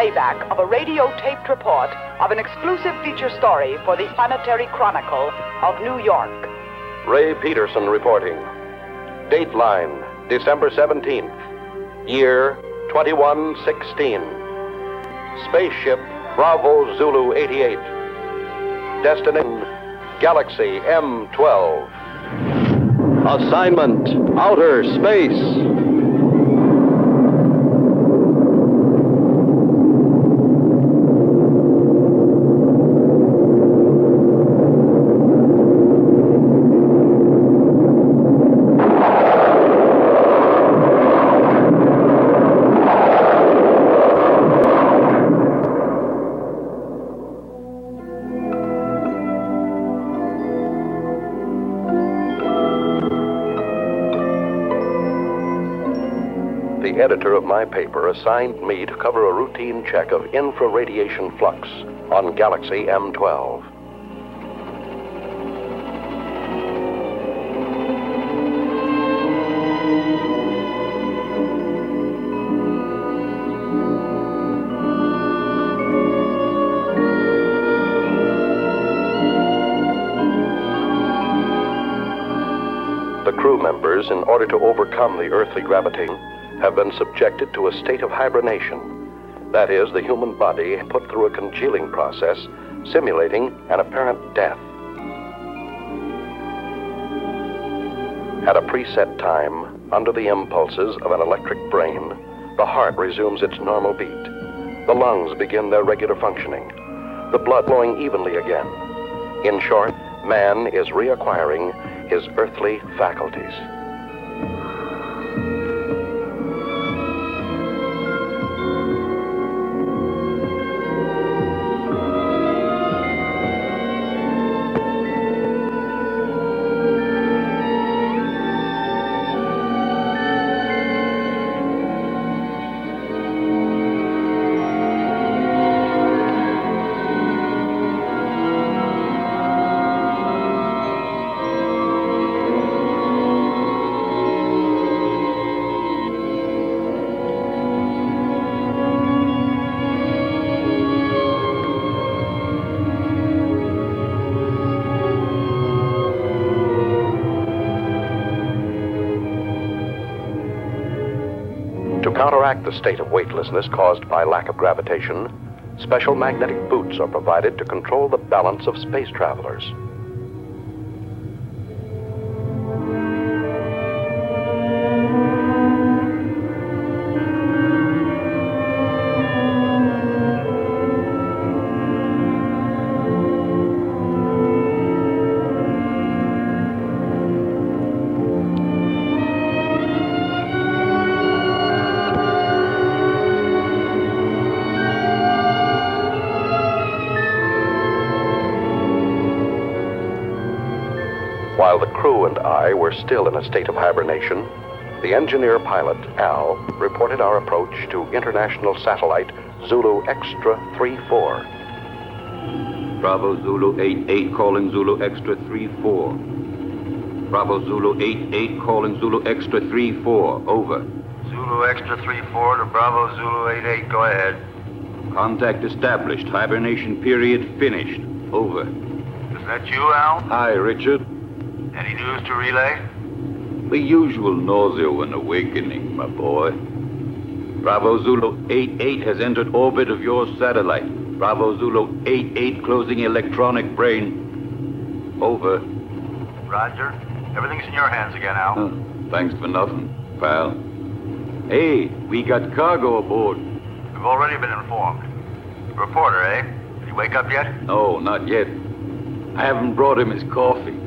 playback of a radio-taped report of an exclusive feature story for the Planetary Chronicle of New York. Ray Peterson reporting. Dateline, December 17th. Year 2116. Spaceship Bravo Zulu 88. Destination Galaxy M12. Assignment Outer Space. The editor of my paper assigned me to cover a routine check of infraradiation flux on Galaxy M12. The crew members, in order to overcome the earthly gravitation, have been subjected to a state of hibernation. That is, the human body put through a congealing process, simulating an apparent death. At a preset time, under the impulses of an electric brain, the heart resumes its normal beat. The lungs begin their regular functioning, the blood flowing evenly again. In short, man is reacquiring his earthly faculties. To counteract the state of weightlessness caused by lack of gravitation, special magnetic boots are provided to control the balance of space travelers. While the crew and I were still in a state of hibernation, the engineer pilot, Al, reported our approach to international satellite Zulu Extra 34. Bravo Zulu 88 calling Zulu Extra 34. Bravo Zulu 88 calling Zulu Extra 34. Over. Zulu Extra 34 to Bravo Zulu 88. Go ahead. Contact established. Hibernation period finished. Over. Is that you, Al? Hi, Richard. Any news to relay? The usual nausea when awakening, my boy. Bravo Zulu 88 has entered orbit of your satellite. Bravo Zulu 88 closing electronic brain. Over. Roger. Everything's in your hands again, Al. Thanks for nothing, pal. Hey, we got cargo aboard. We've already been informed. Reporter, eh? Did he wake up yet? No, not yet. I haven't brought him his coffee.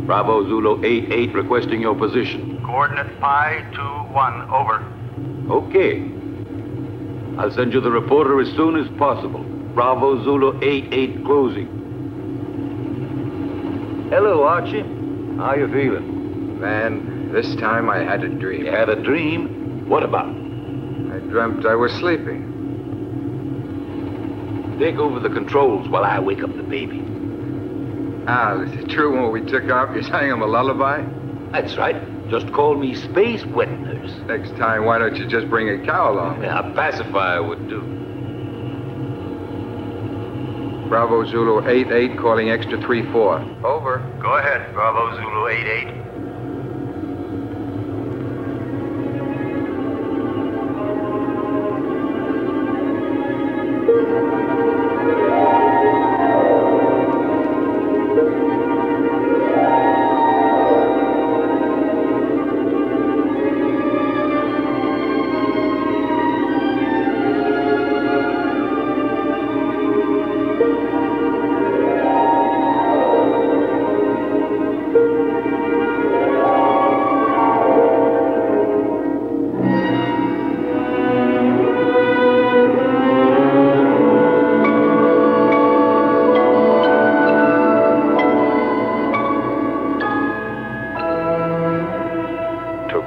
Bravo Zulu 88 requesting your position. Coordinate Pi 21. Over. Okay. I'll send you the reporter as soon as possible. Bravo Zulu 88 closing. Hello, Archie. How you feeling? Man, this time I had a dream. You had a dream? What about? I dreamt I was sleeping. Take over the controls while I wake up the baby. Al, is it true when we took off you sang him a lullaby? That's right. Just call me Space Wet Nurse. Next time, why don't you just bring a cow along? A pacifier would do. Bravo Zulu 88 calling extra 34. Over. Go ahead, Bravo Zulu 88.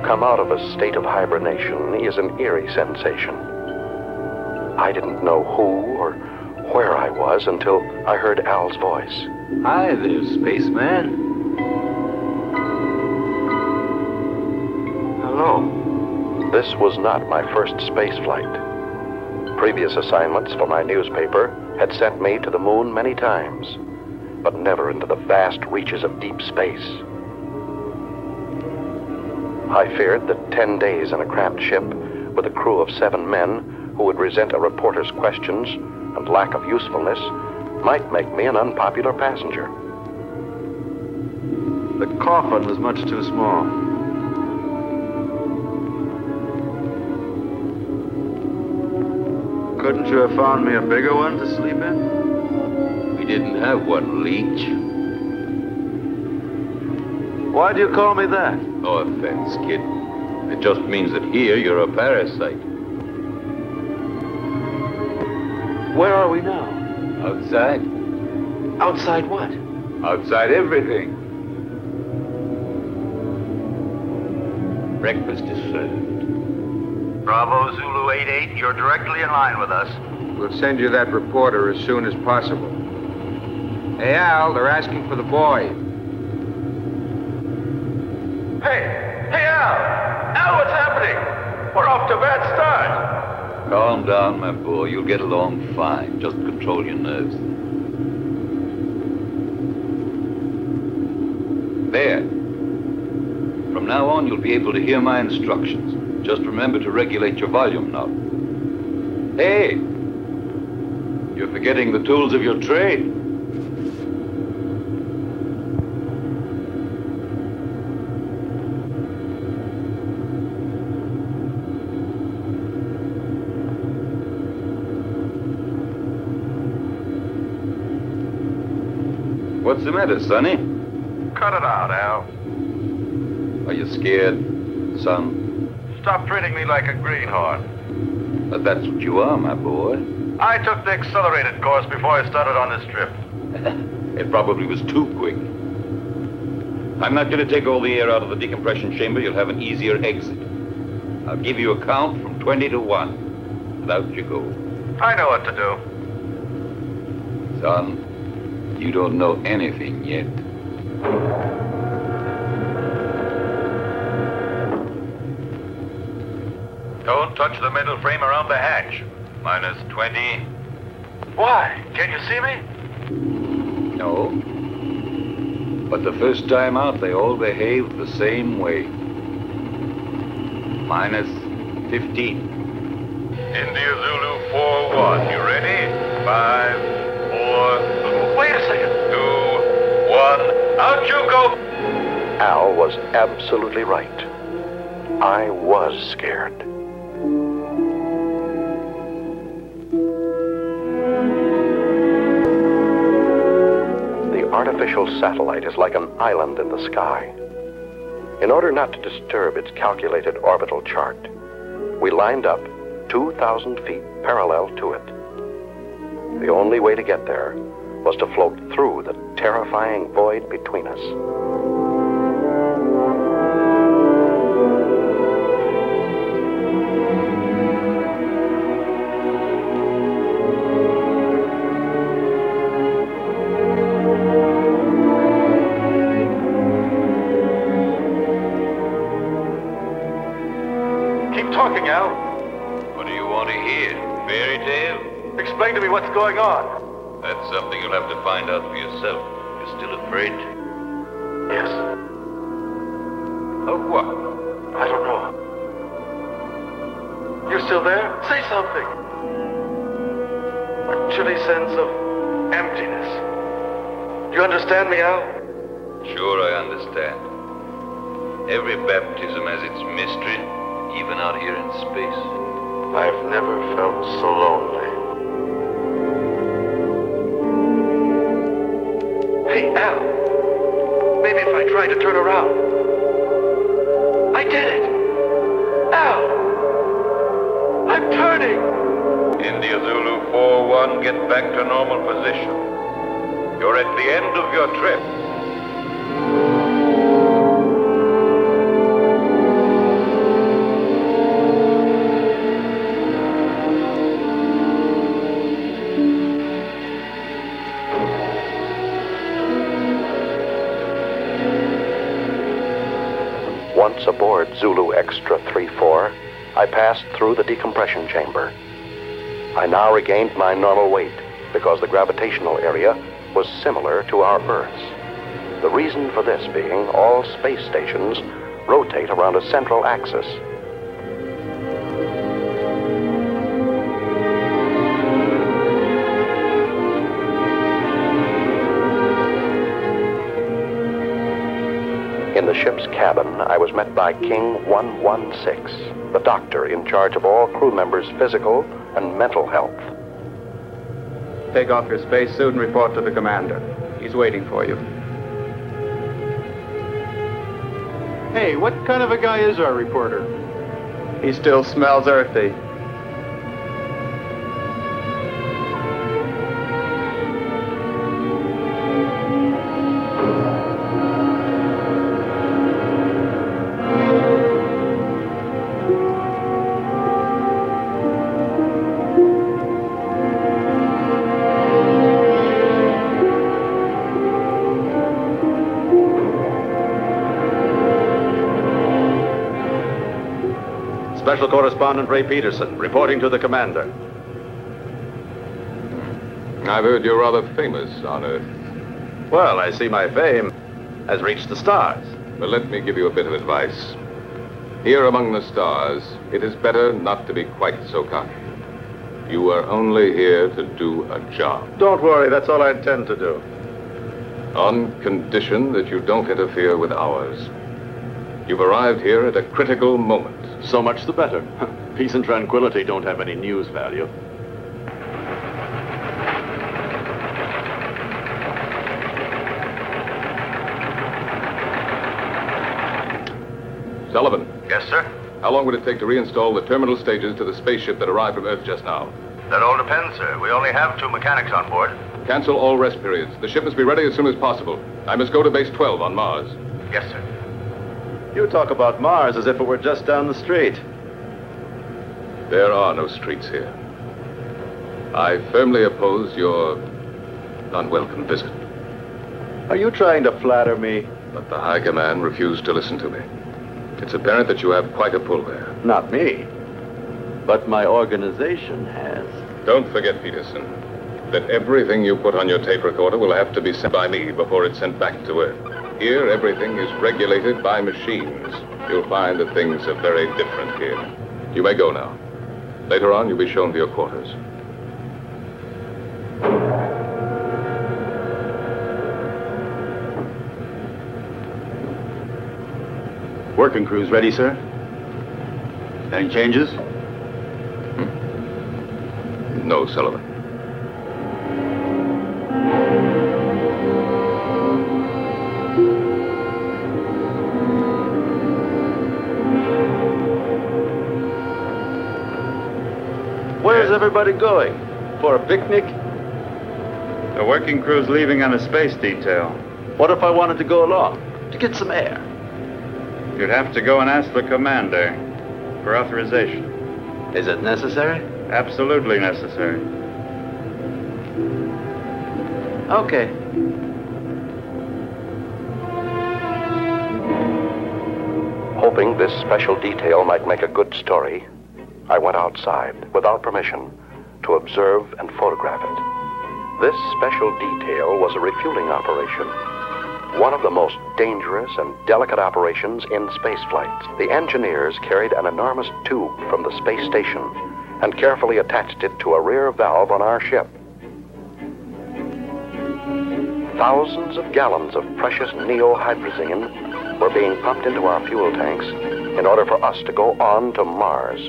Come out of a state of hibernation is an eerie sensation. I didn't know who or where I was until I heard Al's voice. Hi there, spaceman. Hello. This was not my first space flight. Previous assignments for my newspaper had sent me to the moon many times, but never into the vast reaches of deep space. I feared that 10 days in a cramped ship with a crew of 7 men who would resent a reporter's questions and lack of usefulness might make me an unpopular passenger. The coffin was much too small. Couldn't you have found me a bigger one to sleep in? We didn't have one, Leech. Why do you call me that? No offense, kid. It just means that here you're a parasite. Where are we now? Outside. Outside what? Outside everything. Breakfast is served. Bravo Zulu 88, you're directly in line with us. We'll send you that reporter as soon as possible. Hey, Al, they're asking for the boy. Hey, Al! Al, what's happening? We're off to a bad start. Calm down, my boy. You'll get along fine. Just control your nerves. There. From now on, you'll be able to hear my instructions. Just remember to regulate your volume knob. Hey! You're forgetting the tools of your trade. What's the matter, Sonny? Cut it out, Al. Are you scared, son? Stop treating me like a greenhorn. But that's what you are, my boy. I took the accelerated course before I started on this trip. It probably was too quick. I'm not going to take all the air out of the decompression chamber. You'll have an easier exit. I'll give you a count from 20 to 1. Out you go. I know what to do. Son, you don't know anything yet. Don't touch the metal frame around the hatch. Minus 20. Why? Can you see me? No. But the first time out, they all behaved the same way. Minus 15. India Zulu 4-1. You ready? 5, 4... Wait a second. 2, 1. Out you go! Al was absolutely right. I was scared. The artificial satellite is like an island in the sky. In order not to disturb its calculated orbital chart, we lined up 2,000 feet parallel to it. The only way to get there was to float through the terrifying void between us. keep talking, Al. What do you want to hear? Fairy tale? Explain to me what's going on. That's something you'll have to find out for yourself. You're still afraid? Yes. Of what? I don't know. You're still there? Say something. A chilly sense of emptiness. You understand me, Al? Sure, I understand. Every baptism has its mystery, even out here in space. I've never felt so lonely. Hey, Al. Maybe if I tried to turn around. I did it! Al! I'm turning! India Zulu 4-1, get back to normal position. You're at the end of your trip. Once aboard Zulu Extra 3-4, I passed through the decompression chamber. I now regained my normal weight because the gravitational area was similar to our Earth's. The reason for this being all space stations rotate around a central axis. In the ship's cabin, I was met by King 116, the doctor in charge of all crew members' physical and mental health. Take off your spacesuit and report to the commander. He's waiting for you. Hey, what kind of a guy is our reporter? He still smells earthy. Special Correspondent Ray Peterson, reporting to the commander. I've heard you're rather famous on Earth. Well, I see my fame has reached the stars. But let me give you a bit of advice. Here among the stars, it is better not to be quite so cocky. You are only here to do a job. Don't worry, that's all I intend to do. On condition that you don't interfere with ours. You've arrived here at a critical moment. So much the better. Peace and tranquility don't have any news value. Sullivan, Yes, sir? how long would it take to reinstall the terminal stages to the spaceship that arrived from Earth just now? That all depends, sir. We only have 2 mechanics on board. Cancel all rest periods. The ship must be ready as soon as possible. I must go to base 12 on Mars. Yes, sir. You talk about Mars as if it were just down the street. There are no streets here. I firmly oppose your unwelcome visit. Are you trying to flatter me? But the High Command refused to listen to me. It's apparent that you have quite a pull there. Not me. But my organization has. Don't forget, Peterson, that everything you put on your tape recorder will have to be sent by me before it's sent back to Earth. Here, everything is regulated by machines. You'll find that things are very different here. You may go now. Later on, you'll be shown to your quarters. Working crew's ready, sir? Any changes? No, Sullivan. Where's everybody going? For a picnic? The working crew's leaving on a space detail. What if I wanted to go along? To get some air? You'd have to go and ask the commander for authorization. Is it necessary? Absolutely necessary. Okay. Hoping this special detail might make a good story, I went outside, without permission, to observe and photograph it. This special detail was a refueling operation, one of the most dangerous and delicate operations in spaceflight. The engineers carried an enormous tube from the space station and carefully attached it to a rear valve on our ship. Thousands of gallons of precious neohydrazine were being pumped into our fuel tanks in order for us to go on to Mars.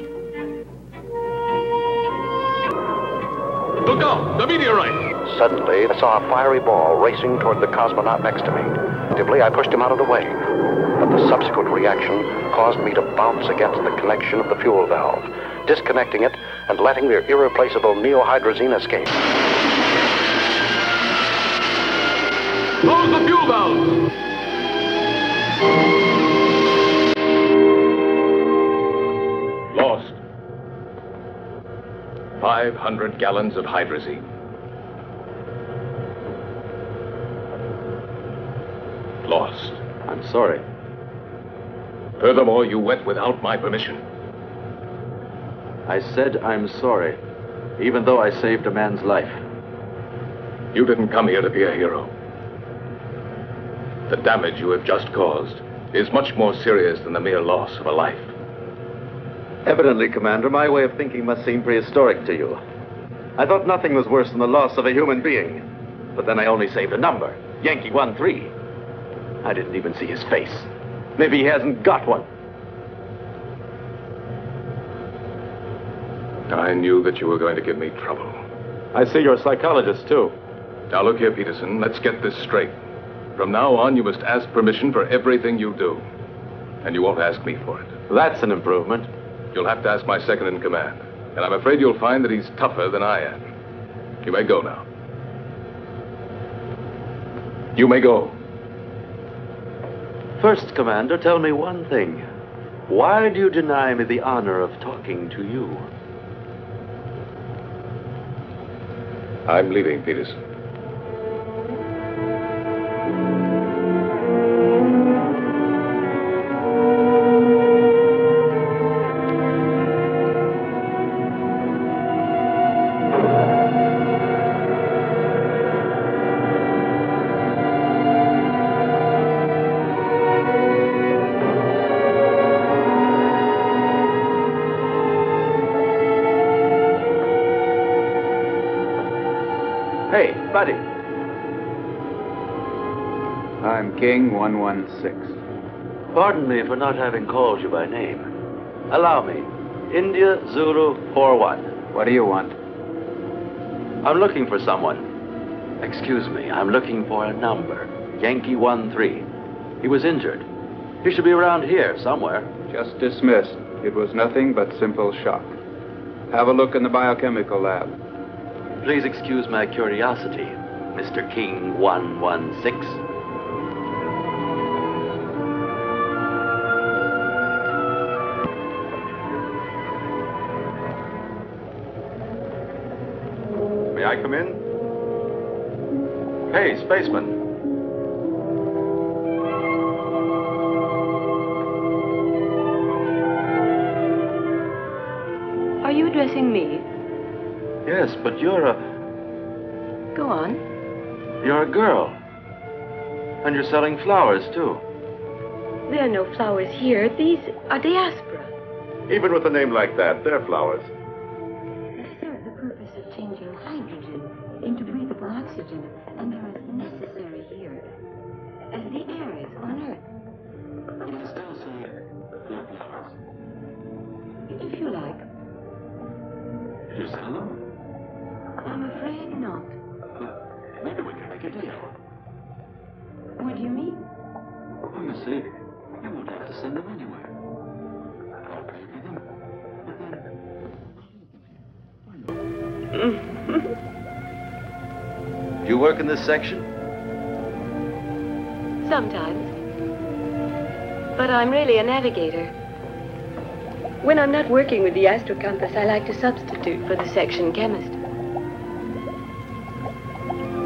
Look out! The meteorite! Suddenly, I saw a fiery ball racing toward the cosmonaut next to me. Instinctively, I pushed him out of the way, but the subsequent reaction caused me to bounce against the connection of the fuel valve, disconnecting it and letting the irreplaceable neohydrazine escape. Close the fuel valve! Lost. 500 gallons of hydrazine. Lost. I'm sorry. Furthermore, you went without my permission. I said I'm sorry, even though I saved a man's life. You didn't come here to be a hero. The damage you have just caused is much more serious than the mere loss of a life. Evidently, Commander, my way of thinking must seem prehistoric to you. I thought nothing was worse than the loss of a human being. But then I only saved a number, Yankee 13. I didn't even see his face. Maybe he hasn't got one. I knew that you were going to give me trouble. I see you're a psychologist, too. Now look here, Peterson, let's get this straight. From now on, you must ask permission for everything you do. And you won't ask me for it. That's an improvement. You'll have to ask my second in command. And I'm afraid you'll find that he's tougher than I am. You may go now. You may go. First, Commander, tell me one thing. Why do you deny me the honor of talking to you? I'm leaving, Peterson. Hey, buddy. I'm King 116. Pardon me for not having called you by name. Allow me. India Zulu 41. What do you want? I'm looking for someone. Excuse me, I'm looking for a number. Yankee 13. He was injured. He should be around here somewhere. Just dismissed. It was nothing but simple shock. Have a look in the biochemical lab. Please excuse my curiosity, Mr. King 116. May I come in? Hey, spaceman. Are you addressing me? Yes, but you're a... Go on. You're a girl. And you're selling flowers, too. There are no flowers here. These are diaspora. Even with a name like that, they're flowers. They serve the purpose of changing hydrogen into breathable oxygen, and they're as necessary here as the air is on Earth. You can still say they're flowers. If you like. You sell them? I'm afraid not. Maybe we can make a deal. What do you mean? Oh, you see, you won't have to send them anywhere. I'll pay for them. But then... Do you work in this section? Sometimes. But I'm really a navigator. When I'm not working with the astrocompass, I like to substitute for the section chemist.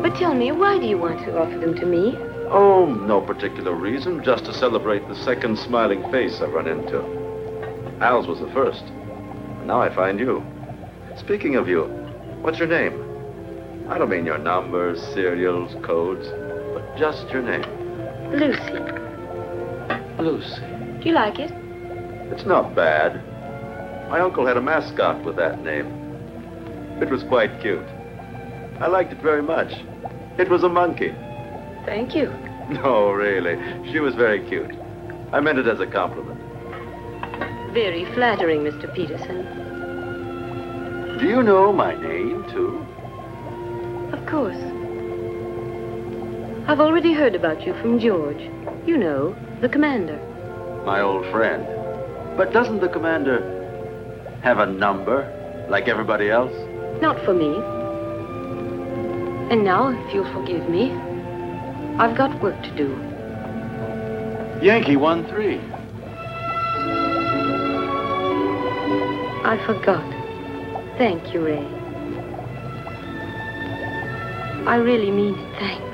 But tell me, why do you want to offer them to me? Oh, no particular reason, just to celebrate the second smiling face I run into. Al's was the first. Now I find you. Speaking of you, what's your name? I don't mean your numbers, serials, codes, but just your name. Lucy. Lucy. Do you like it? It's not bad. My uncle had a mascot with that name. It was quite cute. I liked it very much. It was a monkey. Thank you. No, really. She was very cute. I meant it as a compliment. Very flattering, Mr. Peterson. Do you know my name, too? Of course. I've already heard about you from George. You know, the commander. My old friend. But doesn't the commander have a number, like everybody else? Not for me. And now, if you'll forgive me, I've got work to do. Yankee 1-3. I forgot. Thank you, Ray. I really mean it, thanks.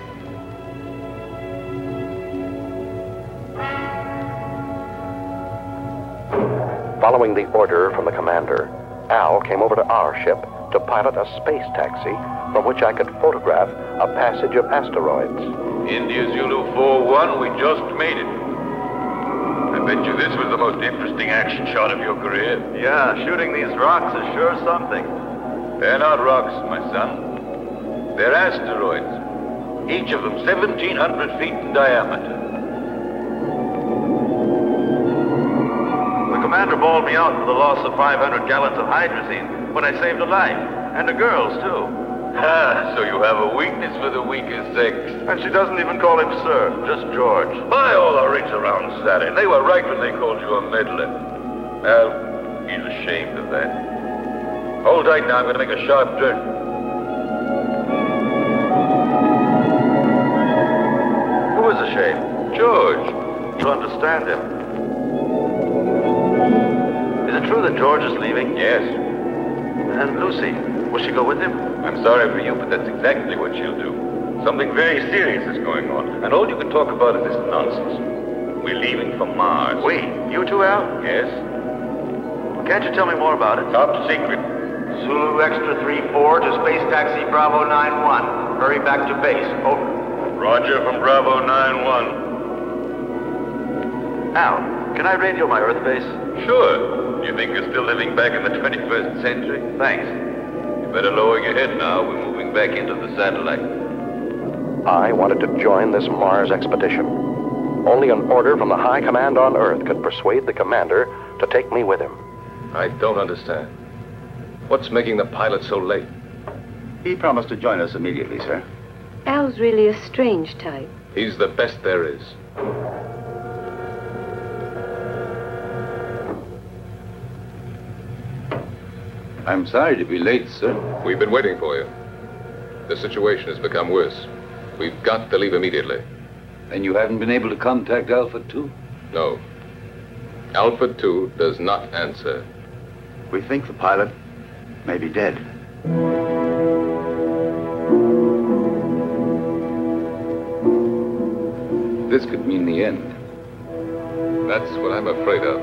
Following the order from the commander, Al came over to our ship to pilot a space taxi from which I could photograph a passage of asteroids. India Zulu 4-1, we just made it. I bet you this was the most interesting action shot of your career. Yeah, shooting these rocks is sure something. They're not rocks, my son. They're asteroids. Each of them 1,700 feet in diameter. The commander bawled me out for the loss of 500 gallons of hydrazine when I saved a life. And a girl's, too. Ah, so you have a weakness for the weaker sex. And she doesn't even call him sir, just George. By all the rings around Saturn, they were right when they called you a meddler. Well, he's ashamed of that. Hold tight now, I'm going to make a sharp turn. Who is ashamed? George. To understand him. Is it true that George is leaving? Yes. And Lucy, will she go with him? I'm sorry for you, but that's exactly what she'll do. Something very serious is going on, and all you can talk about is this nonsense. We're leaving for Mars. We? You two, Al? Yes? Can't you tell me more about it? Top secret. Zulu Extra 3-4 to Space Taxi Bravo 9-1. Hurry back to base. Over. Roger from Bravo 9-1. Al, can I radio my Earth base? Sure. You think you're still living back in the 21st century? Thanks. You better lower your head now. We're moving back into the satellite. I wanted to join this Mars expedition. Only an order from the high command on Earth could persuade the commander to take me with him. I don't understand. What's making the pilot so late? He promised to join us immediately, sir. Al's really a strange type. He's the best there is. I'm sorry to be late, sir. We've been waiting for you. The situation has become worse. We've got to leave immediately. And you haven't been able to contact Alpha 2? No. Alpha 2 does not answer. We think the pilot may be dead. This could mean the end. That's what I'm afraid of.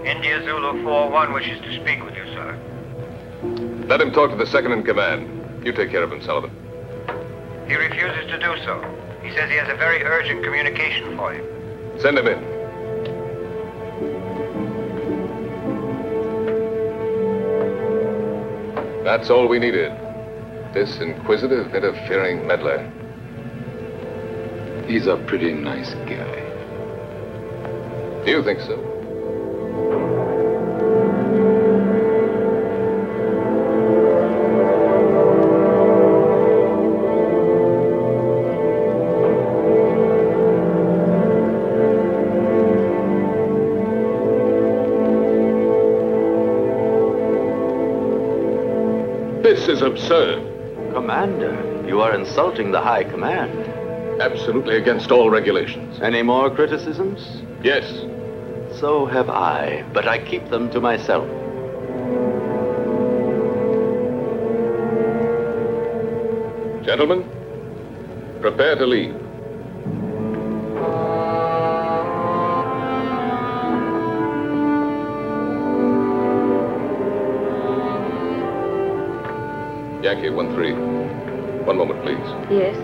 India Zulu 4-1 wishes to speak with you, sir. Let him talk to the second in command. You take care of him, Sullivan. He refuses to do so. He says he has a very urgent communication for you. Send him in. That's all we needed. This inquisitive, interfering meddler. He's a pretty nice guy. Do you think so? This is absurd. Commander, you are insulting the high command. Absolutely against all regulations. Any more criticisms? Yes. So have I, but I keep them to myself. Gentlemen, prepare to leave. Yankee 1-3. One moment, please. Yes?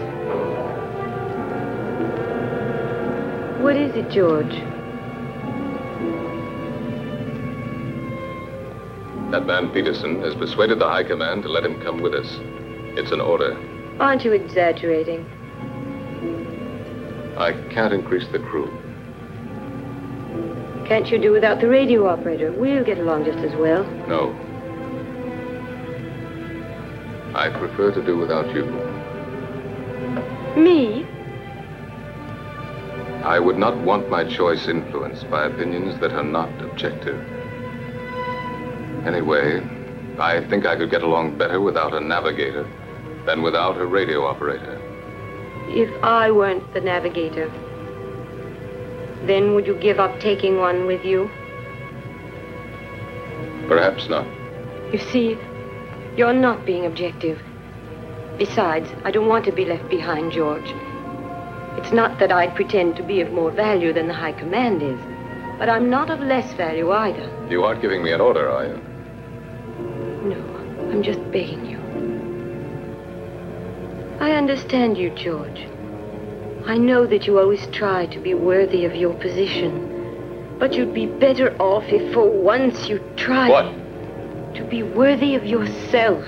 What is it, George? That man Peterson has persuaded the High Command to let him come with us. It's an order. Aren't you exaggerating? I can't increase the crew. Can't you do without the radio operator? We'll get along just as well. No. I prefer to do without you. Me? I would not want my choice influenced by opinions that are not objective. Anyway, I think I could get along better without a navigator than without a radio operator. If I weren't the navigator, then would you give up taking one with you? Perhaps not. You see, you're not being objective. Besides, I don't want to be left behind, George. It's not that I'd pretend to be of more value than the High Command is, but I'm not of less value either. You aren't giving me an order, are you? No, I'm just begging you. I understand you, George. I know that you always try to be worthy of your position, but you'd be better off if for once you tried... What? To be worthy of yourself.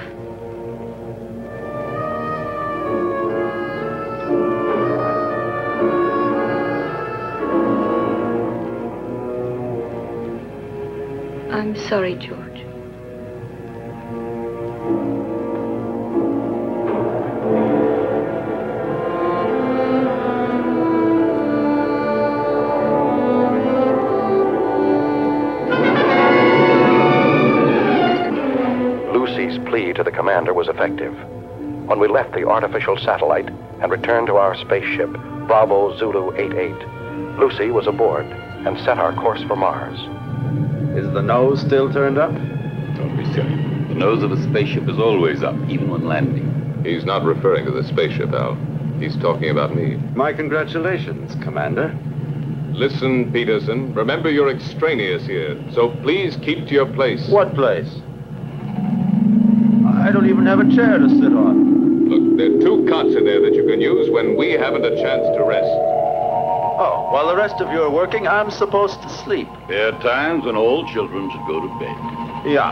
I'm sorry, George. Lucy's plea to the commander was effective. When we left the artificial satellite and returned to our spaceship, Bravo Zulu 88, Lucy was aboard and set our course for Mars. Is the nose still turned up? Don't be silly. The nose of a spaceship is always up, even when landing. He's not referring to the spaceship, Al. He's talking about me. My congratulations, Commander. Listen, Peterson. Remember you're extraneous here, so please keep to your place. What place? I don't even have a chair to sit on. Look, there are 2 cots in there that you can use when we haven't a chance to rest. Oh, while the rest of you are working, I'm supposed to sleep. There are times when all children should go to bed. Yeah.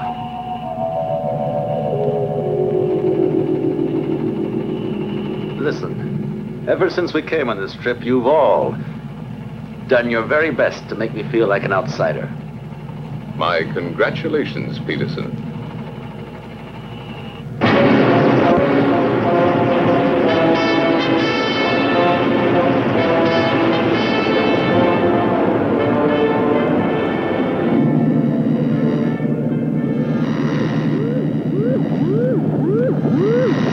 Listen, ever since we came on this trip, you've all done your very best to make me feel like an outsider. My congratulations, Peterson.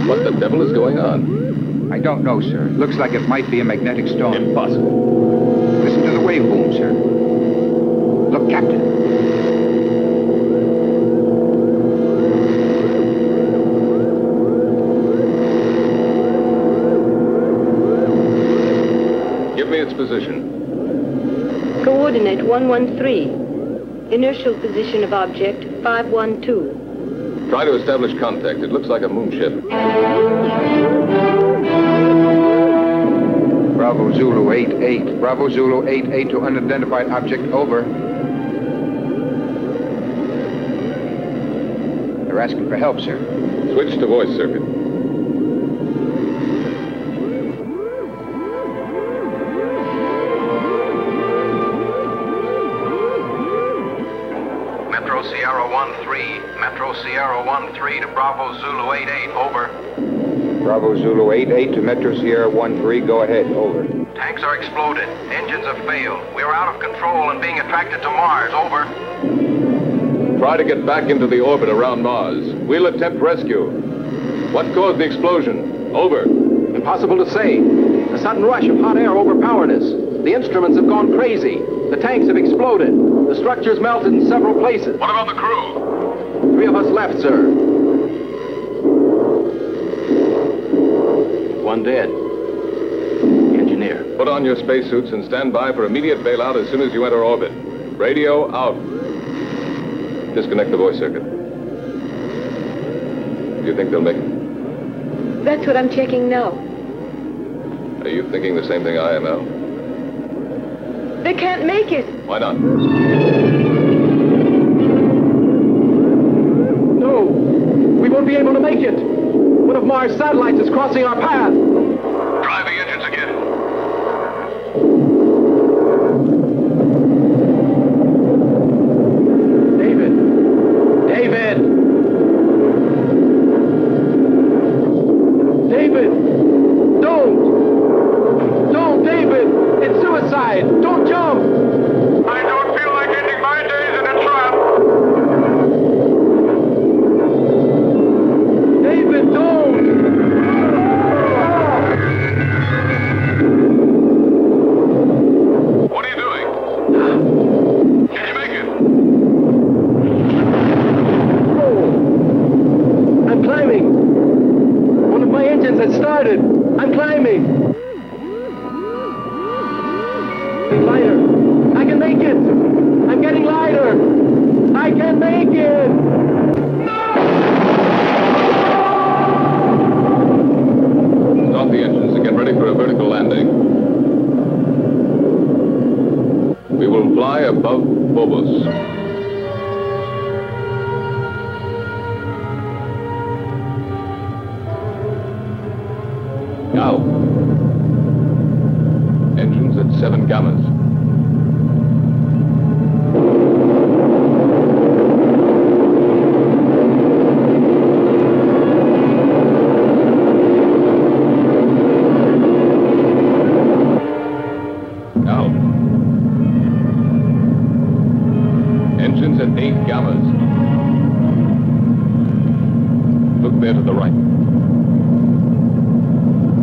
What the devil is going on? I don't know, sir. Looks like it might be a magnetic storm. Impossible. Listen to the wave boom, sir. Look, Captain. Give me its position. Coordinate 113. Inertial position of object 512. Try to establish contact. It looks like a moonship. Bravo Zulu 88. Bravo Zulu 88 to unidentified object, over. They're asking for help, sir. Switch to voice circuit. Metro Sierra 1-3. Metro Sierra 1-3 to Bravo Zulu 88, over. Bravo Zulu 88 to Metro Sierra 13, go ahead, over. Tanks are exploded. Engines have failed. We are out of control and being attracted to Mars, over. Try to get back into the orbit around Mars. We'll attempt rescue. What caused the explosion? Over. Impossible to say. A sudden rush of hot air overpowered us. The instruments have gone crazy. The tanks have exploded. The structure's melted in several places. What about the crew? 3 of us left, sir. 1 dead. The engineer. Put on your spacesuits and stand by for immediate bailout as soon as you enter orbit. Radio out. Disconnect the voice circuit. Do you think they'll make it? That's what I'm checking now. Are you thinking the same thing I am, Al? They can't make it. Why not? No, we won't be able to make it. One of Mars' satellites is crossing our path. Try the engines again. David! David! David! Don't, David! It's suicide! Don't jump! I don't feel like ending my days in a trap. David, don't! What are you doing? Can you make it? Oh! I'm climbing! One of my engines has started! I'm climbing! Lighter! I can make it! I'm getting lighter! I can make it! Start the engines and get ready for a vertical landing. We will fly above Phobos. Now. Engines at 7 gammas. Now. Engines at 8 gammas. Look there to the right.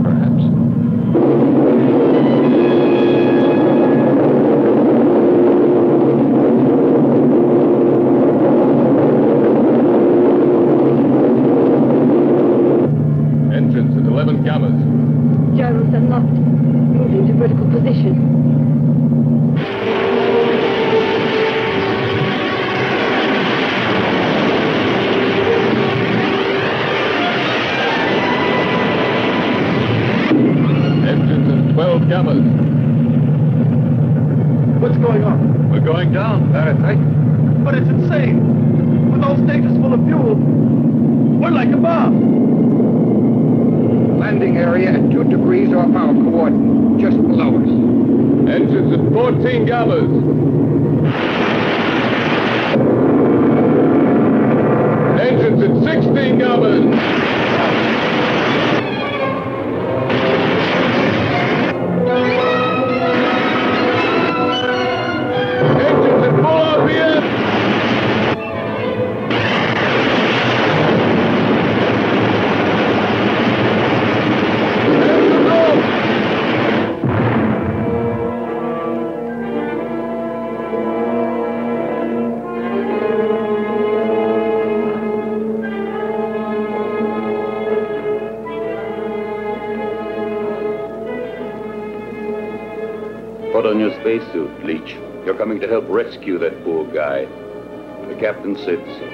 Perhaps. Engines at 11 gammas. Gyros unlocked. Moving to vertical position. Engines at 12 gammas. What's going on? We're going down, Fahrenheit. But it's insane! With those stages full of fuel, we're like a bomb! Landing area at 2 degrees off our coordinate, just below us. Engines at 14 gammas. Engines at 16 gammas. Engines at full RPM. Engines off. Put on your spacesuit, Leech. You're coming to help rescue that poor guy. The captain said so.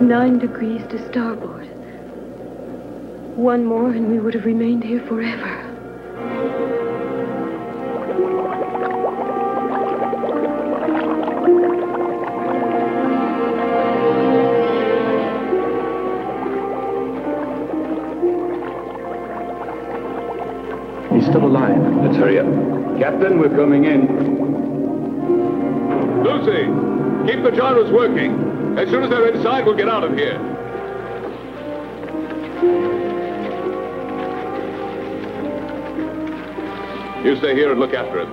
Nine degrees to starboard. One more and we would have remained here forever. He's still alive. Let's hurry up. Captain, we're coming in. Lucy, keep the gyros working. As soon as they're inside, we'll get out of here. You stay here and look after him.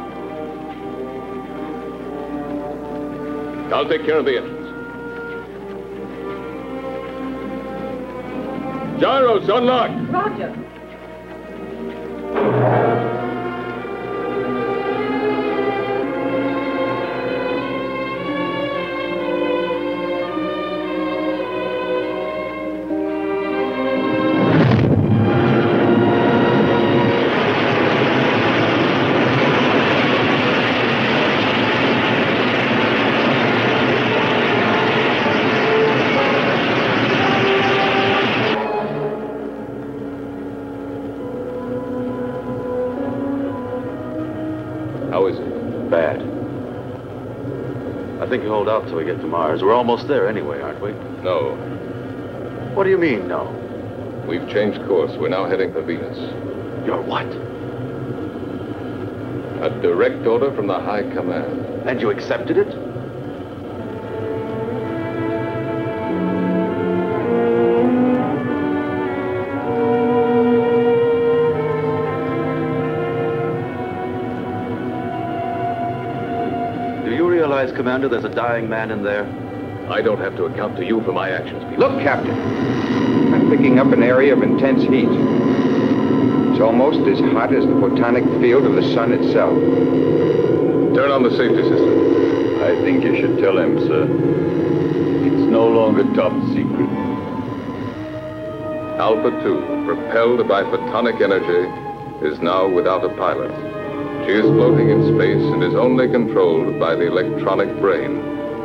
I'll take care of the engines. Gyros, unlock! Roger. I think you hold out till we get to Mars. We're almost there anyway, aren't we? No. What do you mean, no? We've changed course. We're now heading for Venus. You're what? A direct order from the High Command. And you accepted it? Do you realize, Commander, there's a dying man in there? I don't have to account to you for my actions, Peter. Look, Captain. I'm picking up an area of intense heat. It's almost as hot as the photonic field of the sun itself. Turn on the safety system. I think you should tell him, sir. It's no longer top secret. Alpha 2, propelled by photonic energy, is now without a pilot. She is floating in space and is only controlled by the electronic brain.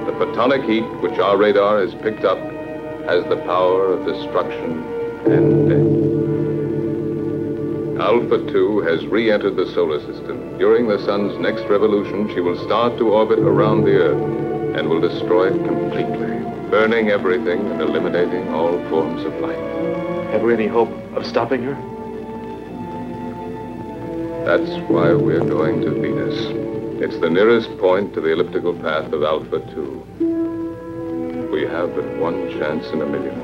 The photonic heat, which our radar has picked up, has the power of destruction and death. Alpha 2 has re-entered the solar system. During the sun's next revolution, she will start to orbit around the Earth and will destroy it completely, burning everything and eliminating all forms of life. Have we any hope of stopping her? That's why we're going to Venus. It's the nearest point to the elliptical path of Alpha 2. We have but one chance in a million.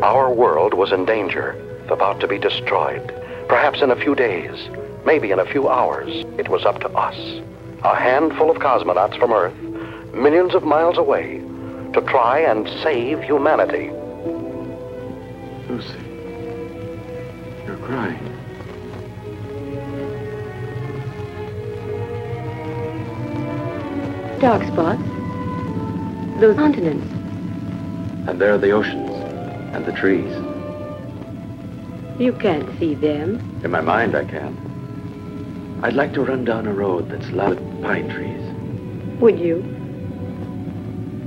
Our world was in danger, about to be destroyed. Perhaps in a few days, maybe in a few hours, it was up to us, a handful of cosmonauts from Earth, millions of miles away, to try and save humanity. Lucy, you're crying. Dark spots. Those continents. And there are the oceans and the trees. You can't see them. In my mind, I can. I'd like to run down a road that's lined with pine trees. Would you?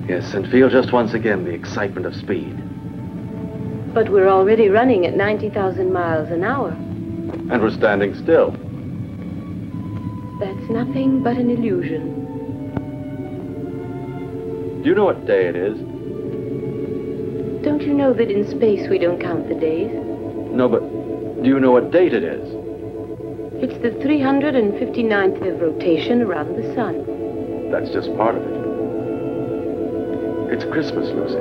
Yes, and feel just once again the excitement of speed. But we're already running at 90,000 miles an hour. And we're standing still. That's nothing but an illusion. Do you know what day it is? Don't you know that in space we don't count the days? No, but do you know what date it is? It's the 359th of rotation around the sun. That's just part of it. It's Christmas, Lucy.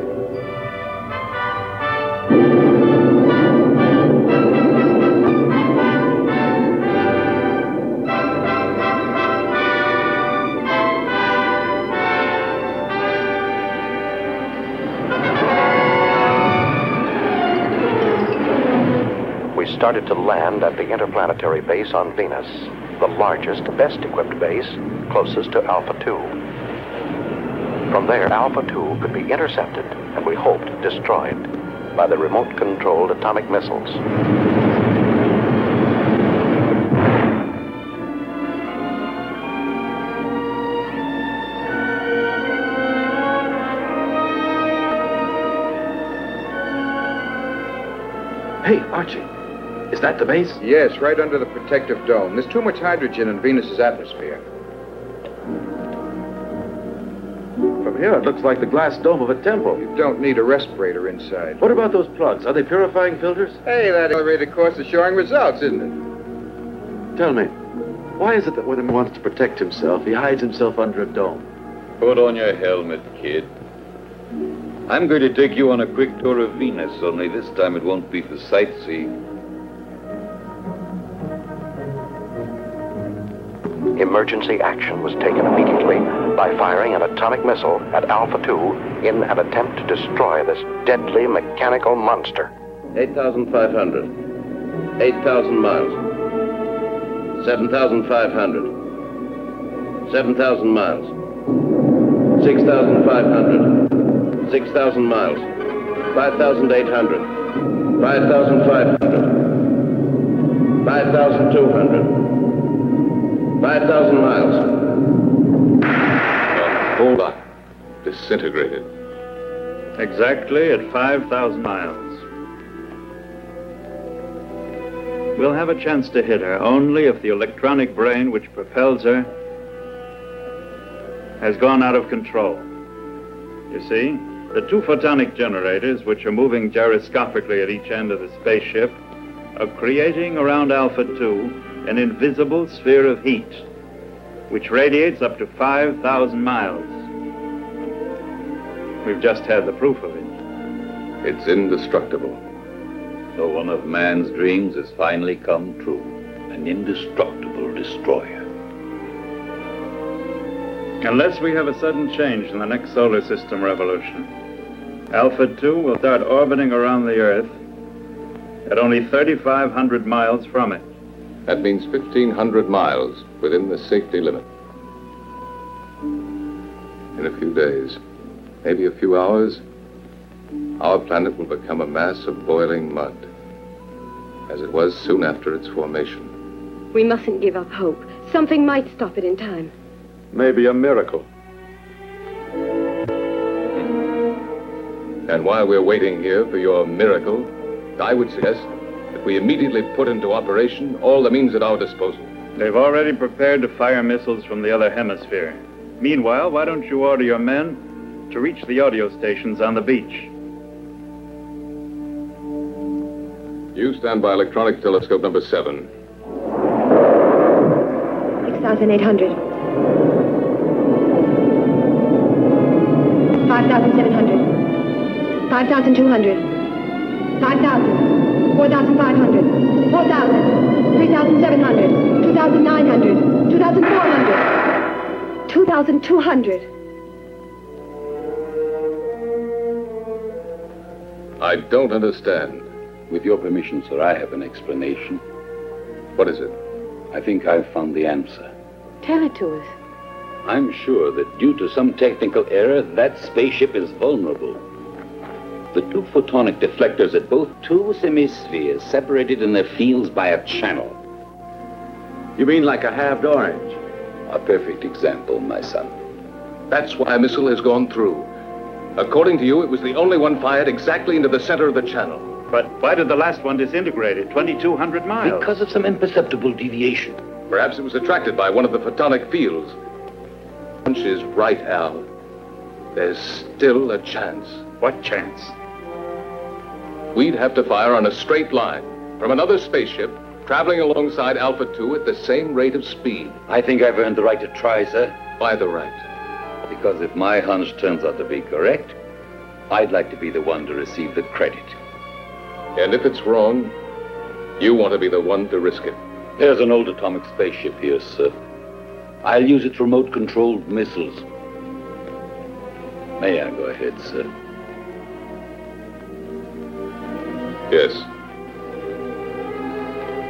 We started to land at the Interplanetary base on Venus, the largest, best-equipped base, closest to Alpha 2. From there, Alpha 2 could be intercepted, and we hoped destroyed, by the remote-controlled atomic missiles. Hey, Archie, is that the base? Yes, right under the protective dome. There's too much hydrogen in Venus's atmosphere. From here, it looks like the glass dome of a temple. You don't need a respirator inside. What about those plugs? Are they purifying filters? Hey, that elevated course is showing results, isn't it? Tell me, why is it that when a man wants to protect himself, he hides himself under a dome? Put on your helmet, kid. I'm going to take you on a quick tour of Venus, only this time it won't be for sightseeing. Emergency action was taken immediately by firing an atomic missile at Alpha 2 in an attempt to destroy this deadly mechanical monster. 8,500. 8,000 miles. 7,500. 7,000 miles. 6,500. 6,000 miles. 5,800. 5,500. 5,200. 5,000 miles. Hold on. Disintegrated. Exactly at 5,000 miles. We'll have a chance to hit her only if the electronic brain which propels her has gone out of control. You see, the two photonic generators, which are moving gyroscopically at each end of the spaceship, are creating around Alpha 2 an invisible sphere of heat, which radiates up to 5,000 miles. We've just had the proof of it. It's indestructible. So one of man's dreams has finally come true. An indestructible destroyer. Unless we have a sudden change in the next solar system revolution, Alpha 2 will start orbiting around the Earth at only 3,500 miles from it. That means 1,500 miles within the safety limit. In a few days, maybe a few hours, our planet will become a mass of boiling mud, as it was soon after its formation. We mustn't give up hope. Something might stop it in time. Maybe a miracle. And while we're waiting here for your miracle, I would suggest that we immediately put into operation all the means at our disposal. They've already prepared to fire missiles from the other hemisphere. Meanwhile, why don't you order your men to reach the audio stations on the beach? You stand by electronic telescope number 7. 6,800. 5,700. 5,200. 5,000. 4,500. 4,000. 3,700. 2,900. 2,400. 2,200. I don't understand. With your permission, sir, I have an explanation. What is it? I think I've found the answer. Tell it to us. I'm sure that due to some technical error, that spaceship is vulnerable. The two photonic deflectors at both two hemispheres separated in their fields by a channel. You mean like a halved orange? A perfect example, my son. That's why a missile has gone through. According to you, it was the only one fired exactly into the center of the channel. But why did the last one disintegrate at 2,200 miles? Because of some imperceptible deviation. Perhaps it was attracted by one of the photonic fields. Hunch is right, Al. There's still a chance. What chance? We'd have to fire on a straight line from another spaceship traveling alongside Alpha 2 at the same rate of speed. I think I've earned the right to try, sir. Why the right? Because if my hunch turns out to be correct, I'd like to be the one to receive the credit. And if it's wrong, you want to be the one to risk it. There's an old atomic spaceship here, sir. I'll use its remote-controlled missiles. May I go ahead, sir? Yes.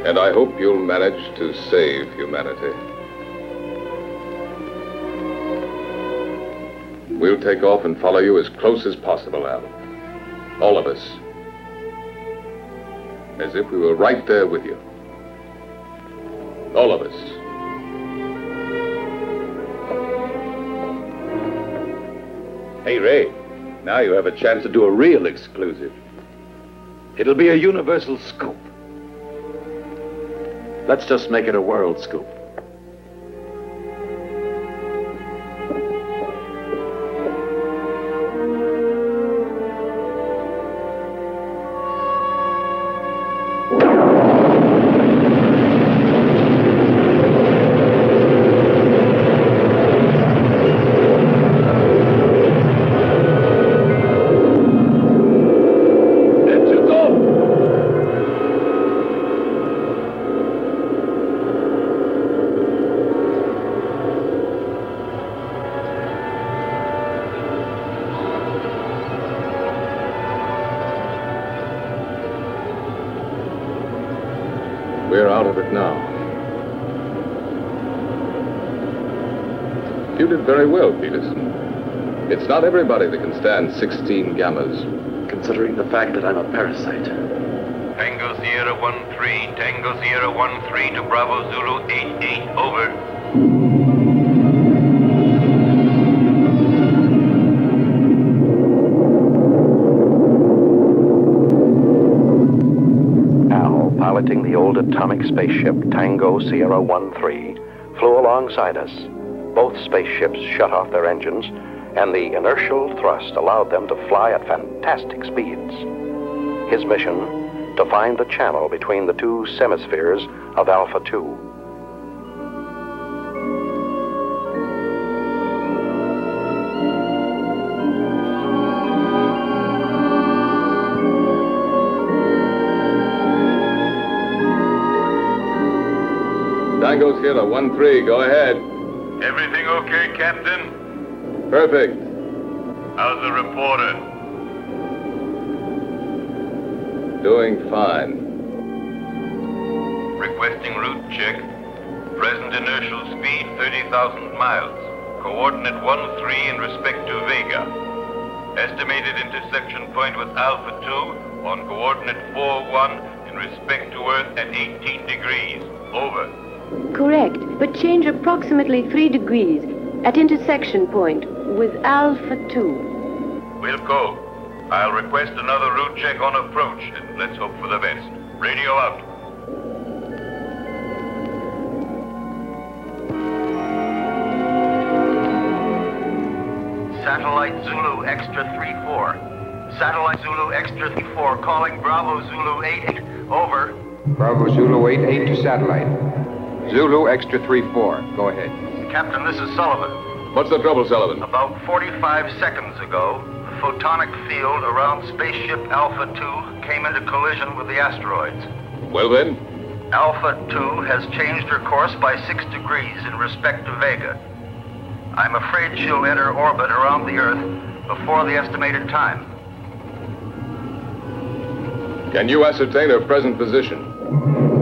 And I hope you'll manage to save humanity. We'll take off and follow you as close as possible, Al. All of us. As if we were right there with you. All of us. Hey, Ray, now you have a chance to do a real exclusive. It'll be a universal scoop. Let's just make it a world scoop. We're out of it now. You did very well, Peterson. It's not everybody that can stand 16 gammas. Considering the fact that I'm a parasite. Tango Sierra 1-3, Tango Sierra 1-3 to Bravo Zulu 88, over. piloting the old atomic spaceship Tango Sierra 1-3, flew alongside us. Both spaceships shut off their engines, and the inertial thrust allowed them to fly at fantastic speeds. His mission, to find the channel between the two semispheres of Alpha 2. Tango Sierra 1-3, go ahead. Everything okay, Captain? Perfect. How's the reporter? Doing fine. Requesting route check. Present inertial speed 30,000 miles. Coordinate 1-3 in respect to Vega. Estimated intersection point with Alpha 2 on coordinate 4-1 in respect to Earth at 18 degrees. Over. Correct, but change approximately 3 degrees at intersection point with Alpha 2. Wilco, I'll request another route check on approach, and let's hope for the best. Radio out. Satellite Zulu Extra 3-4. Satellite Zulu Extra 3-4 calling Bravo Zulu 88. Over. Bravo Zulu 88 to satellite. Zulu Extra 3-4. Go ahead. Captain, this is Sullivan. What's the trouble, Sullivan? About 45 seconds ago, the photonic field around spaceship Alpha 2 came into collision with the asteroids. Well then? Alpha 2 has changed her course by 6 degrees in respect to Vega. I'm afraid she'll enter orbit around the Earth before the estimated time. Can you ascertain her present position?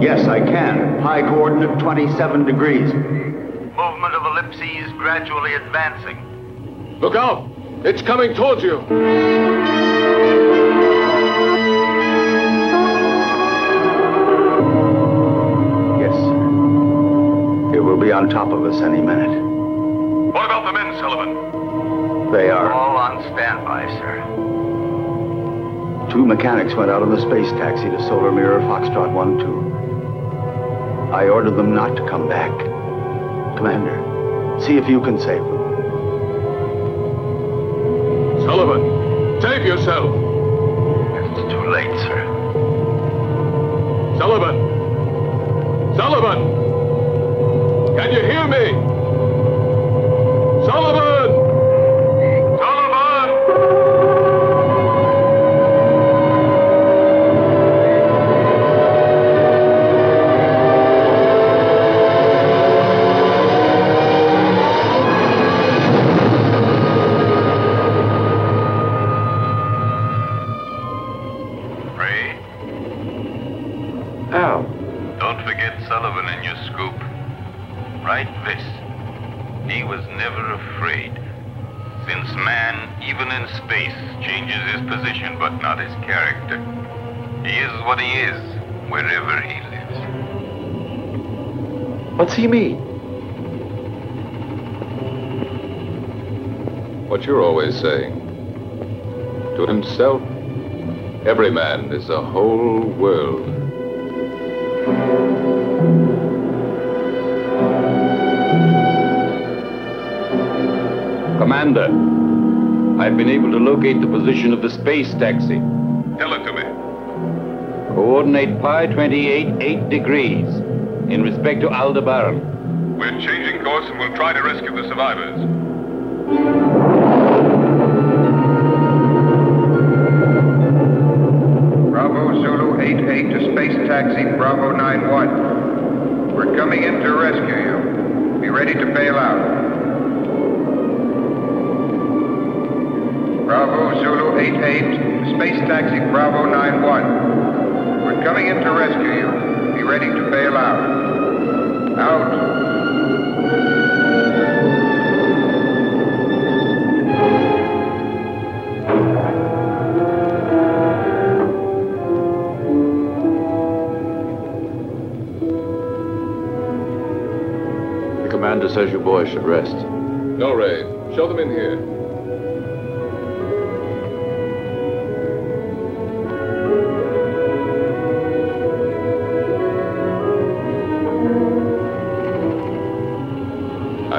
Yes, I can. High coordinate 27 degrees. Movement of ellipses gradually advancing. Look out! It's coming towards you! Yes, sir. It will be on top of us any minute. What about the men, Sullivan? They are all on standby, sir. 2 mechanics went out on the space taxi to Solar Mirror Foxtrot 1-2. I ordered them not to come back. Commander, see if you can save them. Sullivan, save yourself! It's too late, sir. Sullivan! Sullivan! Can you hear me? Sullivan! Sullivan! Al. Don't forget Sullivan in your scoop. Write this. He was never afraid. Since man, even in space, changes his position but not his character. He is what he is, wherever he lives. What's he mean? What you're always saying. To himself, every man is a whole world. Commander, I've been able to locate the position of the space taxi. Tell it to me. Coordinate pi 28, 8 degrees in respect to Aldebaran. We're changing course and we'll try to rescue the survivors. Bravo Zulu 88 to space taxi Bravo 91. We're coming in to rescue you. Be ready to bail out. Bravo Zulu 88 to space taxi Bravo 91. We're coming in to rescue you. Be ready to bail out. Out. The commander says you boys should rest. No, Ray. Show them in here.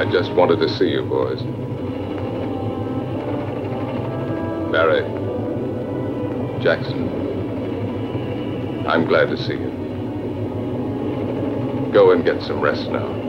I just wanted to see you boys. Barry, Jackson, I'm glad to see you. Go and get some rest now.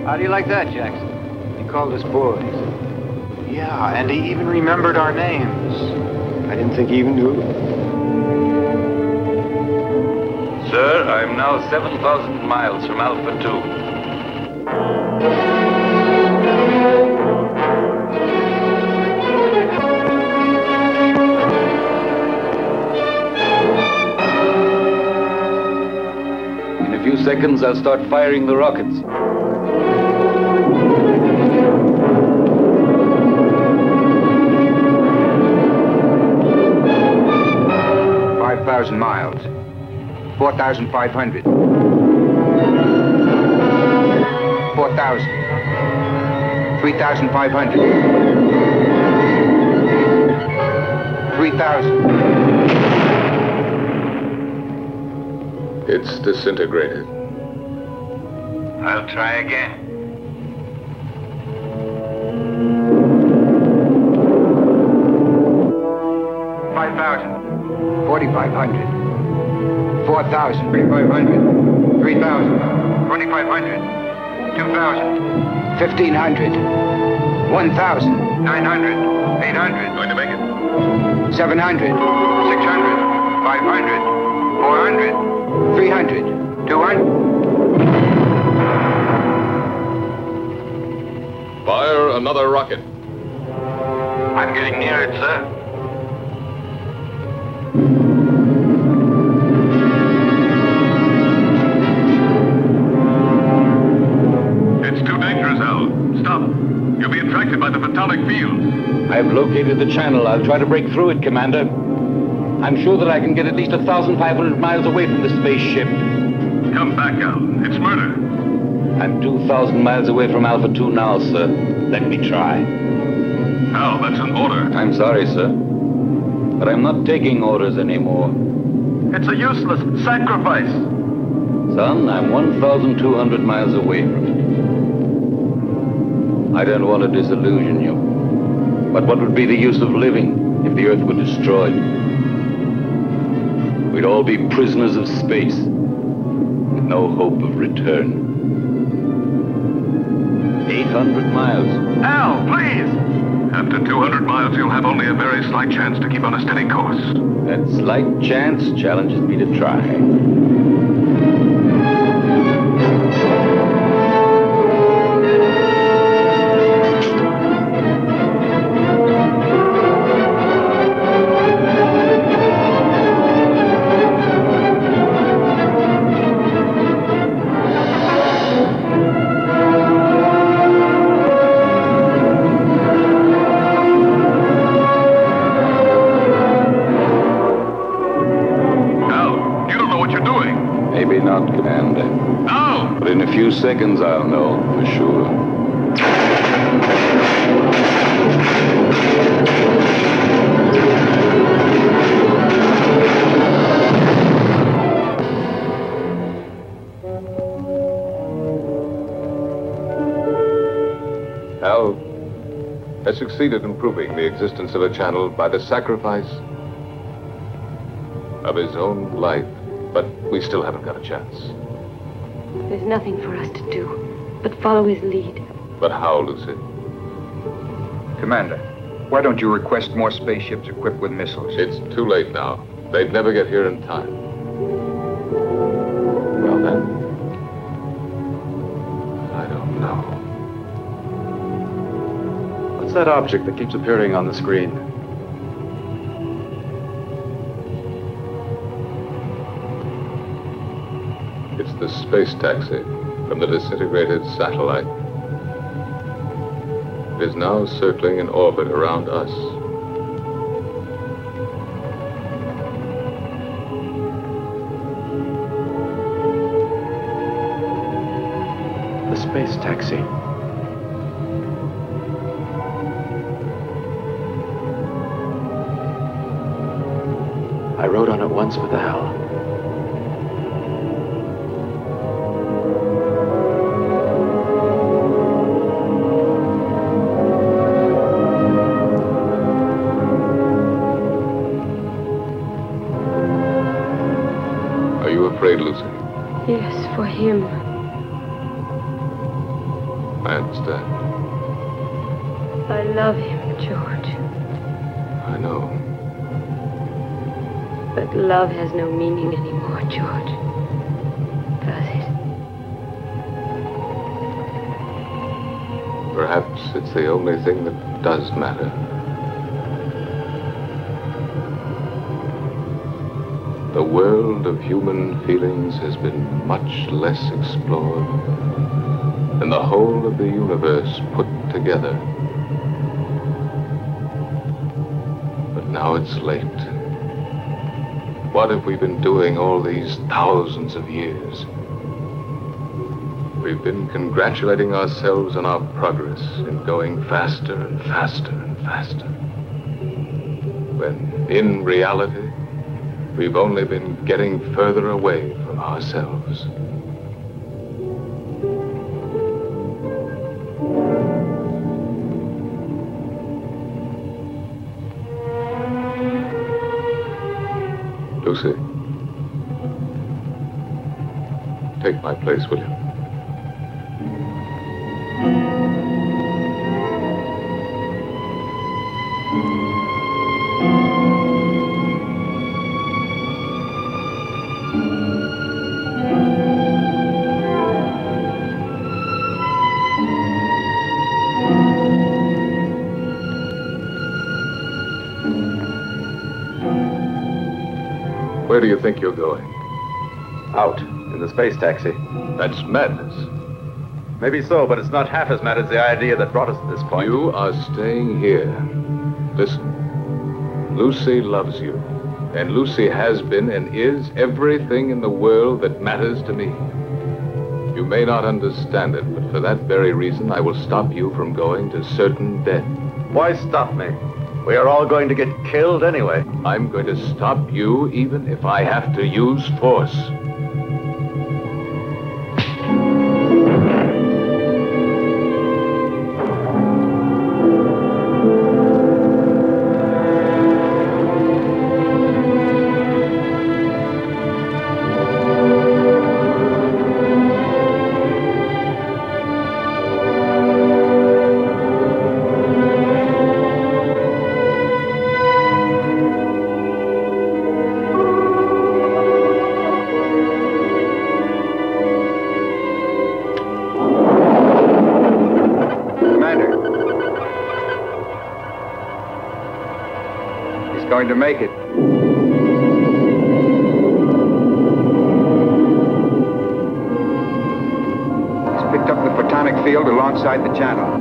How do you like that, Jackson? He called us boys. Yeah, and he even remembered our names. I didn't think he even knew. Sir, I'm now 7,000 miles from Alpha 2. In a few seconds, I'll start firing the rockets. 5,000 miles. 4,500. 4,000. 3,500. 3,000. It's disintegrated. I'll try again. 4,500. 4,000. 3,500. 3,000. 2,500. 2,000. 1,500. 1,000. 900. 800. Going to make it. 700. 600. 500. 400. 300. 200. Fire another rocket. I'm getting near it, sir. You'll be attracted by the photonic field. I've located the channel. I'll try to break through it, Commander. I'm sure that I can get at least 1,500 miles away from the spaceship. Come back, Al. It's murder. I'm 2,000 miles away from Alpha 2 now, sir. Let me try. Al, that's an order. I'm sorry, sir. But I'm not taking orders anymore. It's a useless sacrifice. Son, I'm 1,200 miles away from it. I don't want to disillusion you. But what would be the use of living if the Earth were destroyed? We'd all be prisoners of space, with no hope of return. 800 miles. Al, please! After 200 miles, you'll have only a very slight chance to keep on a steady course. That slight chance challenges me to try. In a few seconds, I'll know for sure. Al has succeeded in proving the existence of a channel by the sacrifice of his own life, but we still haven't got a chance. There's nothing for us to do but follow his lead. But how, Lucy? Commander, why don't you request more spaceships equipped with missiles? It's too late now. They'd never get here in time. Well then, I don't know. What's that object that keeps appearing on the screen? the space taxi from the disintegrated satellite. It is now circling in orbit around us. The space taxi. I rode on it once with Al. Are you afraid, Lucy? Yes, for him. I understand. I love him, George. I know. But love has no meaning anymore, George. Does it? Perhaps it's the only thing that does matter. The world of human feelings has been much less explored than the whole of the universe put together. But now it's late. What have we been doing all these thousands of years? We've been congratulating ourselves on our progress in going faster and faster and faster. When, in reality, we've only been getting further away from ourselves. Lucy, take my place, will you? Where do you think you're going? Out, in the space taxi. That's madness. Maybe so, but it's not half as mad as the idea that brought us to this point. You are staying here. Listen, Lucy loves you. And Lucy has been and is everything in the world that matters to me. You may not understand it, but for that very reason, I will stop you from going to certain death. Why stop me? We are all going to get killed anyway. I'm going to stop you even if I have to use force. Going to make it. He's picked up the photonic field alongside the channel.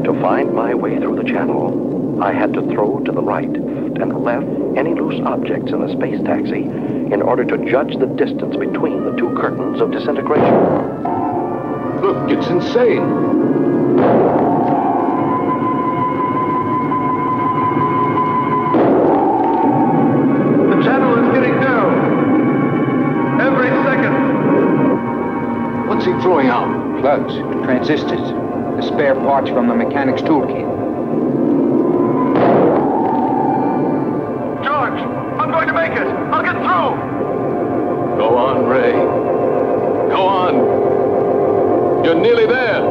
To find my way through the channel, I had to throw to the right and left any loose objects in the space taxi in order to judge the distance between the two curtains of disintegration. Look, it's insane. The channel is getting down. Every second. What's he throwing out? Plugs, transistors, the spare parts from the mechanic's toolkit. To make it. I'll get through. Go on, Ray. Go on. You're nearly there.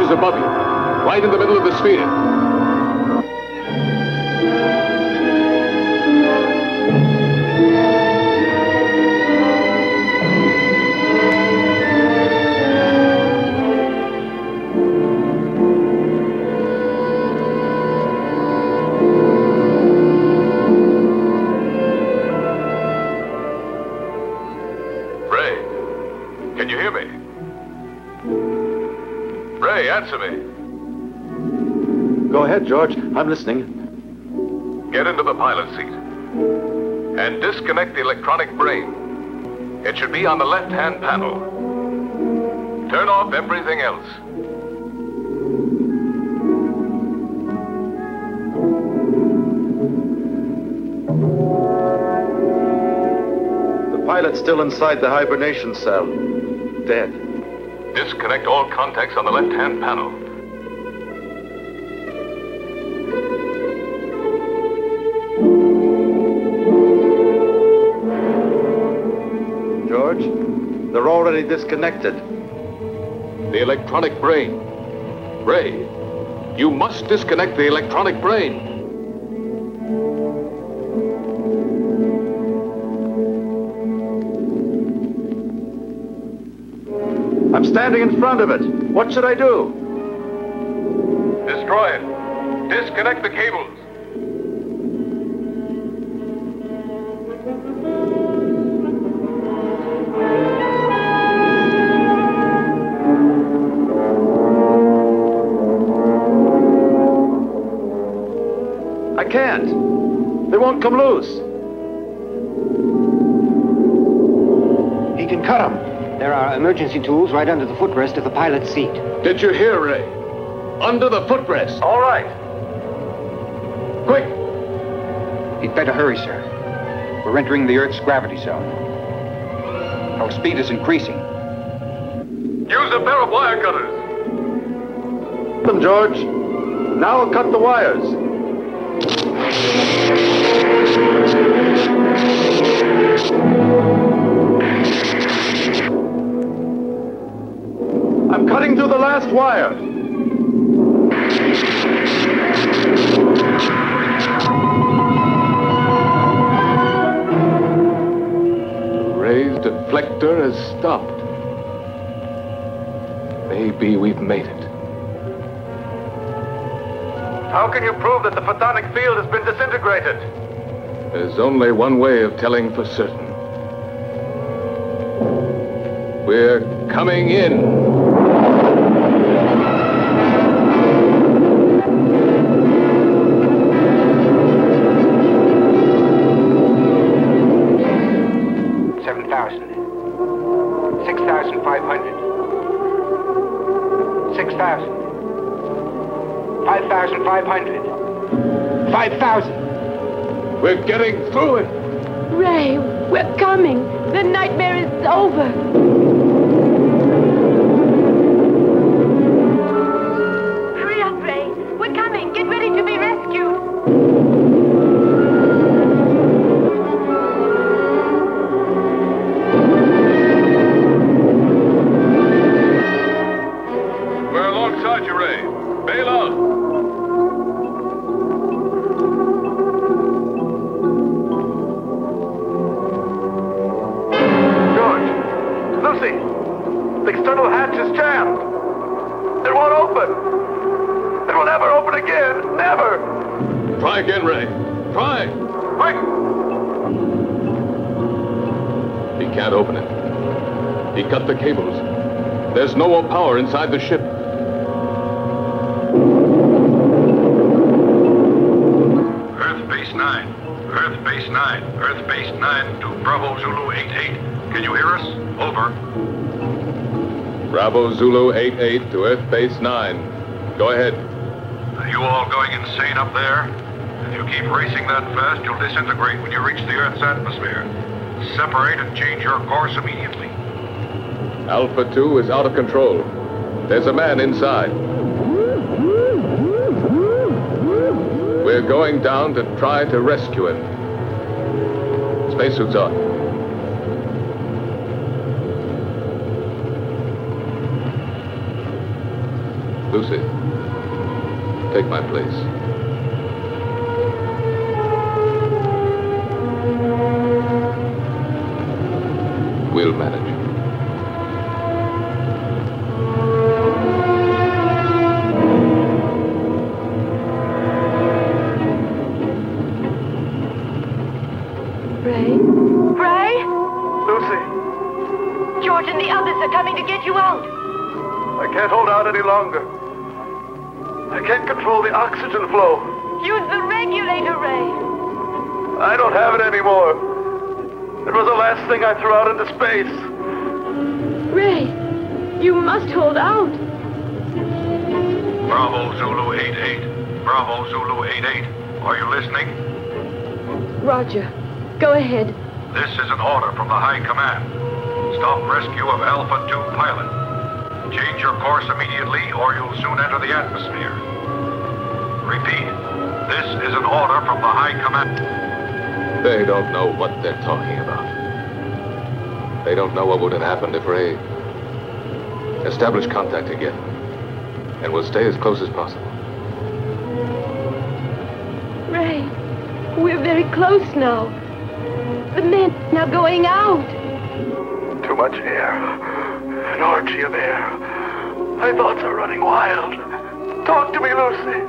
inches above you, right in the middle of the sphere. Can you hear me? Ray, answer me. Go ahead, George. I'm listening. Get into the pilot seat. And disconnect the electronic brain. It should be on the left-hand panel. Turn off everything else. The pilot's still inside the hibernation cell. Dead. Disconnect all contacts on the left-hand panel. George, they're already disconnected. The electronic brain. Ray, you must disconnect the electronic brain. I'm standing in front of it. What should I do? Destroy it. Disconnect the cables. I can't. They won't come loose. He can cut them. There are emergency tools right under the footrest of the pilot's seat. Did you hear, Ray? Under the footrest. All right. Quick! He'd better hurry, sir. We're entering the Earth's gravity zone. Our speed is increasing. Use a pair of wire cutters. Them, George. Now I'll cut the wires. I'm cutting through the last wire. Ray's deflector has stopped. Maybe we've made it. How can you prove that the photonic field has been disintegrated? There's only one way of telling for certain. We're coming in. We're getting through it. Ray, we're coming. The nightmare is over. Hurry up, Ray. We're coming. Get ready to be rescued. We're alongside you, Ray. Bail out. The external hatch is jammed. It won't open. It will never open again. Never. Try again, Ray. Try. Quick. He can't open it. He cut the cables. There's no more power inside the ship. Earth Base 9. Earth Base 9. Earth Base 9 to Bravo Zulu 88. Can you hear us? Over. Bravo Zulu 88 to Earth Base 9. Go ahead. Are you all going insane up there? If you keep racing that fast, you'll disintegrate when you reach the Earth's atmosphere. Separate and change your course immediately. Alpha 2 is out of control. There's a man inside. We're going down to try to rescue him. Spacesuits on. Lucy, take my place. We'll manage. Ray? Ray? Lucy, George and the others are coming to get you out. I can't hold out any longer. I can't control the oxygen flow. Use the regulator, Ray. I don't have it anymore. It was the last thing I threw out into space. Ray, you must hold out. Bravo Zulu 88. Bravo Zulu 88. Are you listening? Roger. Go ahead. This is an order from the High Command. Stop rescue of Alpha 2 pilot. Change your course immediately or you'll soon enter the atmosphere. Repeat. This is an order from the High Command. They don't know what they're talking about. They don't know what would have happened if Ray... Establish contact again. And we'll stay as close as possible. Ray, we're very close now. The men are going out. Too much air. An orgy of air. My thoughts are running wild. Talk to me, Lucy.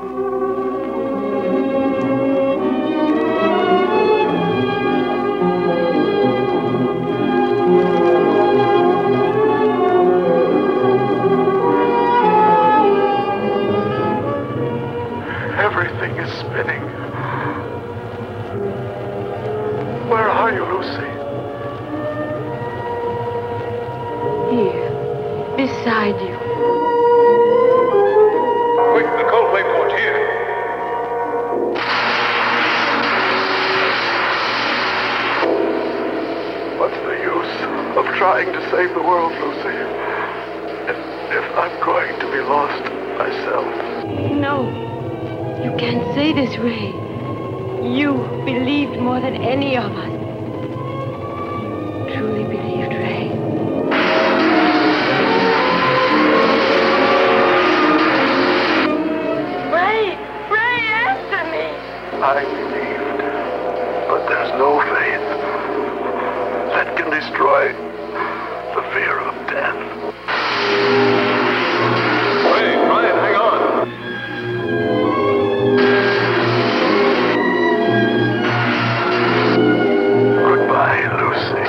Everything is spinning. Where are you, Lucy? Here, beside you. Quick, the coldplay port here. What's the use of trying to save the world, Lucy? If I'm going to be lost myself. No. You can't say this, Ray. You believed more than any of us. You truly believed, Ray. Ray, answer me! I believed, but there's no faith that can destroy the fear of death. Ray, Brian, hang on. Goodbye, Lucy.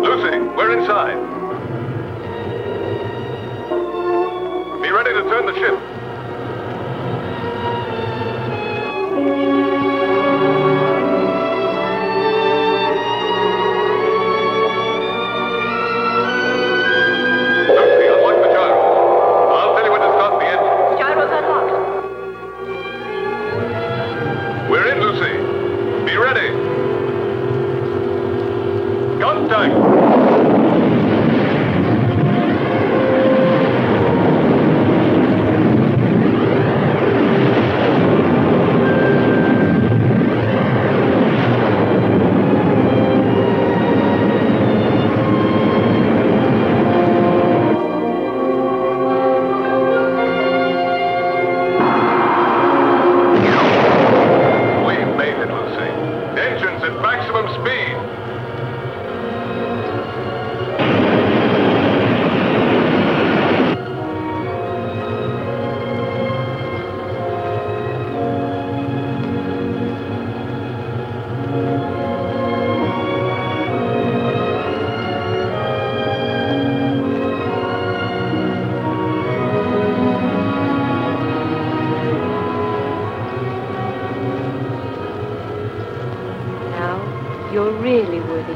Lucy, we're inside. Be ready to turn the ship. Lucy, unlock the gyro. I'll tell you when to start the engine. Gyro's unlocked. We're in, Lucy. Be ready. Contact. We've made it, Lucy. Engines at maximum speed. Now, you're really worthy